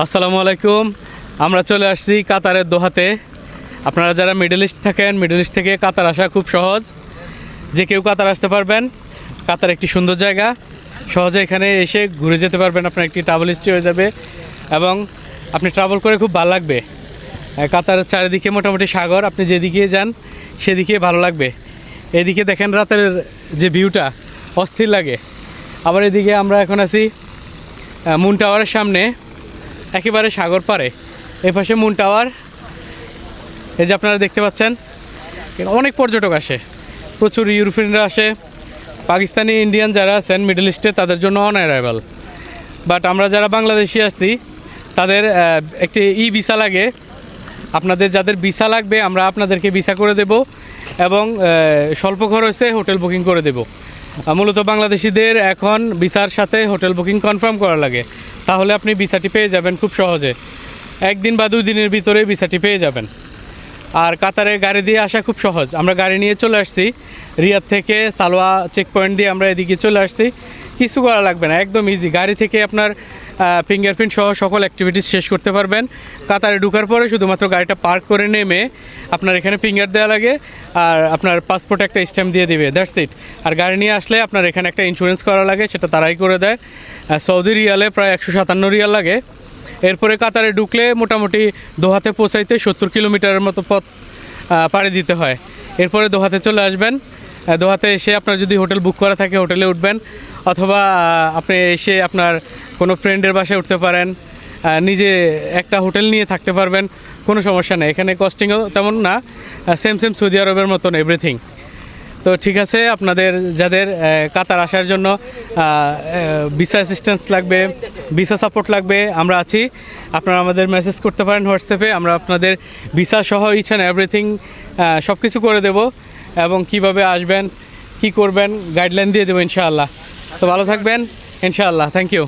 আসসালামু আলাইকুম। আমরা চলে আসছি কাতারের দোহাতে। আপনারা যারা মিডল ইস্ট থাকেন, মিডল ইস্ট থেকে কাতার আসা খুব সহজ, যে কেউ কাতার আসতে পারবেন। কাতার একটি সুন্দর জায়গা, সহজে এখানে এসে ঘুরে যেতে পারবেন। আপনার একটি ট্রাভেল হিস্ট্রি হয়ে যাবে এবং আপনি ট্রাভেল করে খুব ভালো লাগবে। কাতারের চারিদিকে মোটামুটি সাগর, আপনি যেদিকে যান সেদিকে ভালো লাগবে। এদিকে দেখেন রাতের যে ভিউটা অস্থির লাগে। আবার এদিকে আমরা এখন আছি মুন টাওয়ারের সামনে, একেবারে সাগর পাড়ে। এই পাশে মুন টাওয়ার, এই যে আপনারা দেখতে পাচ্ছেন। অনেক পর্যটক আসে, প্রচুর ইউরোপিয়ানরা আসে। পাকিস্তানি, ইন্ডিয়ান যারা আছেন মিডল ইস্টে তাদের জন্য অনঅ্যারাইভাল। বাট আমরা যারা বাংলাদেশি আসছি তাদের একটি ভিসা লাগে। আপনাদের যাদের ভিসা লাগবে আমরা আপনাদেরকে ভিসা করে দেব এবং স্বল্প খরচে হোটেল বুকিং করে দেব। মূলত বাংলাদেশিদের এখন ভিসার সাথে হোটেল বুকিং কনফার্ম করা লাগে, তাহলে আপনি ভিসাটি পেয়ে যাবেন খুব সহজে। একদিন বা 2 দিনের ভিতরে ভিসাটি পেয়ে যাবেন। আর কাতারে গাড়ি দিয়ে আসা খুব সহজ। আমরা গাড়ি নিয়ে চলে আসছি রিয়াদ থেকে, সালোয়া চেক পয়েন্ট দিয়ে আমরা এদিকে চলে আসছি। কিছু করা লাগবে না, একদম ইজি। গাড়ি থেকে আপনার ফিঙ্গারপ্রিন্ট সহ সকল অ্যাক্টিভিটিস শেষ করতে পারবেন। কাতারে ঢোকার পরে শুধুমাত্র গাড়িটা পার্ক করে নেমে আপনার এখানে ফিঙ্গার দেওয়া লাগে আর আপনার পাসপোর্টে একটা স্ট্যাম্প দিয়ে দেবে, দ্যাটস ইট। আর গাড়ি নিয়ে আসলে আপনার এখানে একটা ইন্স্যুরেন্স করা লাগে, সেটা তারাই করে দেয়। সৌদি রিয়ালে প্রায় 157 রিয়াল লাগে। এরপরে কাতারে ঢুকলে মোটামুটি দোহাতে পৌঁছাইতে 70 কিলোমিটারের মতো পথ পাড়ি দিতে হয়। এরপরে দোহাতে চলে আসবেন। দোহাতে এসে আপনার যদি হোটেল বুক করা থাকে হোটেলে উঠবেন, অথবা আপনি এসে আপনার কোনো ফ্রেন্ডের বাসায় উঠতে পারেন। নিজে একটা হোটেল নিয়ে থাকতে পারবেন, কোনো সমস্যা নেই। এখানে কস্টিংও তেমন না, সেম সৌদি আরবের মতন এভরিথিং। তো ঠিক আছে, আপনাদের যাদের কাতার আসার জন্য ভিসা অ্যাসিস্ট্যান্স লাগবে, ভিসা সাপোর্ট লাগবে, আমরা আছি। আপনারা আমাদের মেসেজ করতে পারেন হোয়াটসঅ্যাপে। আমরা আপনাদের ভিসা সহ ইচ অ্যান্ড এভরিথিং সব কিছু করে দেব এবং কিভাবে আসবেন, কি করবেন গাইডলাইন দিয়ে দেবো ইনশাআল্লাহ। তো ভালো থাকবেন ইনশাআল্লাহ। Thank you.